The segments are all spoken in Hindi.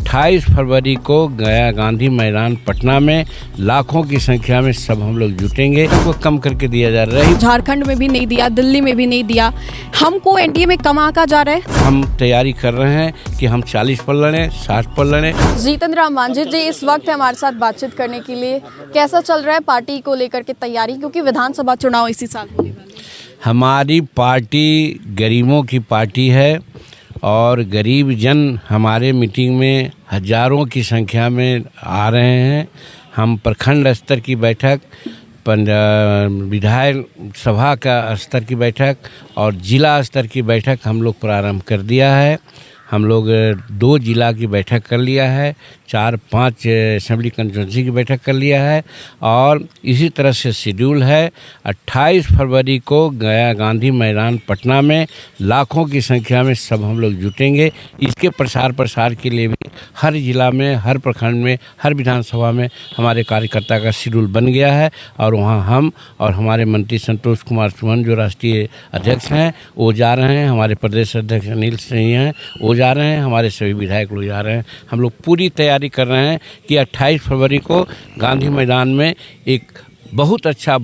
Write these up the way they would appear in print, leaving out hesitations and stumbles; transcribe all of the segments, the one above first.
28 फरवरी को गया गांधी मैदान पटना में लाखों की संख्या में सब हम लोग जुटेंगे। को कम करके दिया जा रहा है, झारखंड में भी नहीं दिया, दिल्ली में भी नहीं दिया, हमको एनडीए में कम आंका जा रहा है। हम तैयारी कर रहे हैं कि हम 40 पर लड़ें, 60 पर लड़ें। जीतन राम मांझी जी इस वक्त हमारे साथ बातचीत करने के लिए, कैसा चल रहा है पार्टी को लेकर के तैयारी, क्योंकि विधानसभा चुनाव इसी साल होने वाले हैं। हमारी पार्टी गरीबों की पार्टी है और गरीब जन हमारे मीटिंग में हजारों की संख्या में आ रहे हैं। हम प्रखंड स्तर की बैठक, विधायक सभा का स्तर की बैठक और जिला स्तर की बैठक हम लोग प्रारंभ कर दिया है। हम लोग 2 जिला की बैठक कर लिया है, 4-5 असेंबली कंस्टिट्यूंसी की बैठक कर लिया है और इसी तरह से शेड्यूल है। 28 फरवरी को गया गांधी मैदान पटना में लाखों की संख्या में सब हम लोग जुटेंगे। इसके प्रसार के लिए भी हर जिला में, हर प्रखंड में, हर विधानसभा में हमारे कार्यकर्ता का शेड्यूल बन गया है और वहाँ हम और हमारे मंत्री संतोष कुमार सुमन जो राष्ट्रीय अध्यक्ष हैं वो जा रहे हैं, हमारे प्रदेश अध्यक्ष अनिल सिंह हैं वो जा रहे हैं, हमारे सभी विधायक लोग जा रहे हैं। हम लोग पूरी तैयारी कर रहे हैं कि 28 फरवरी को गांधी मैदान में एक बहुत अच्छा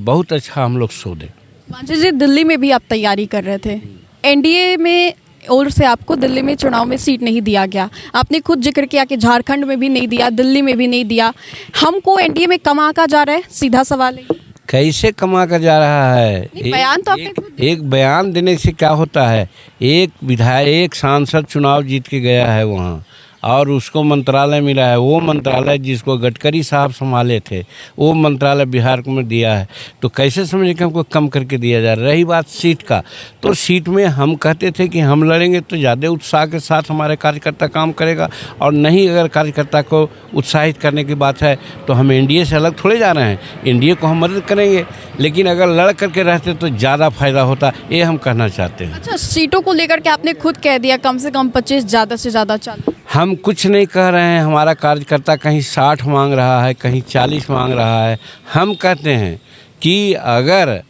हम लोग शो दें। मांझी जी, दिल्ली में भी आप तैयारी कर रहे थे, एनडीए में और से आपको दिल्ली में चुनाव में सीट नहीं दिया गया। आपने खुद जिक्र किया कि झारखंड में भी नहीं दिया, दिल्ली में भी नहीं दिया, हमको एनडीए में कम आंका जा रहा है। सीधा सवाल है, कैसे कमा कर जा रहा है? बयान तो आपने एक बयान देने से क्या होता है? एक विधायक, एक सांसद चुनाव जीत के गया है वहाँ और उसको मंत्रालय मिला है। वो मंत्रालय जिसको गडकरी साहब संभाले थे, वो मंत्रालय बिहार को में दिया है। तो कैसे समझे कि हमको कम करके दिया जा रहा है? रही बात सीट का, तो सीट में हम कहते थे कि हम लड़ेंगे तो ज़्यादा उत्साह के साथ हमारे कार्यकर्ता काम करेगा और नहीं, अगर कार्यकर्ता को उत्साहित करने की बात है तो हम एनडीए से अलग थोड़े जा रहे हैं। एनडीए को हम मदद करेंगे, लेकिन अगर लड़ करके रहते तो ज़्यादा फायदा होता, ये हम कहना चाहते हैं। अच्छा, सीटों को लेकर के आपने खुद कह दिया कम से कम 25, ज़्यादा से ज़्यादा 40। हम कुछ नहीं कह रहे हैं। हमारा कार्यकर्ता कहीं 60 मांग रहा है, कहीं 40 मांग रहा है। हम कहते हैं कि अगर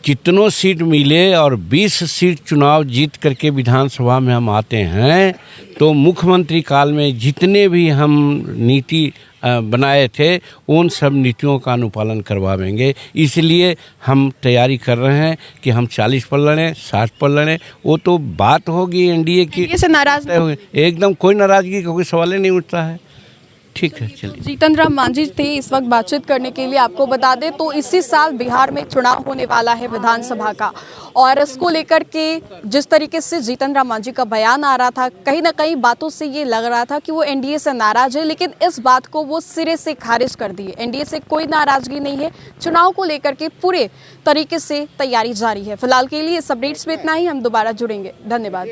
कितनों सीट मिले और 20 सीट चुनाव जीत करके विधानसभा में हम आते हैं तो मुख्यमंत्री काल में जितने भी हम नीति बनाए थे उन सब नीतियों का अनुपालन करवाएंगे। इसलिए हम तैयारी कर रहे हैं कि हम 40 पर लड़ें, 60 पर लड़ें। वो तो बात होगी एनडीए की, से नाराज एकदम कोई नाराजगी का कोई सवाल ही नहीं उठता है। ठीक है, चलिए। जीतन राम मांझी थे इस वक्त बातचीत करने के लिए। आपको बता दें तो इसी साल बिहार में चुनाव होने वाला है विधानसभा का, और इसको लेकर के जिस तरीके से जीतन राम मांझी का बयान आ रहा था, कहीं ना कहीं बातों से ये लग रहा था कि वो एनडीए से नाराज है, लेकिन इस बात को वो सिरे से खारिज कर दी है। एनडीए से कोई नाराजगी नहीं है, चुनाव को लेकर के पूरे तरीके से तैयारी जारी है। फिलहाल के लिए इस अपडेट्स में इतना ही, हम दोबारा जुड़ेंगे। धन्यवाद।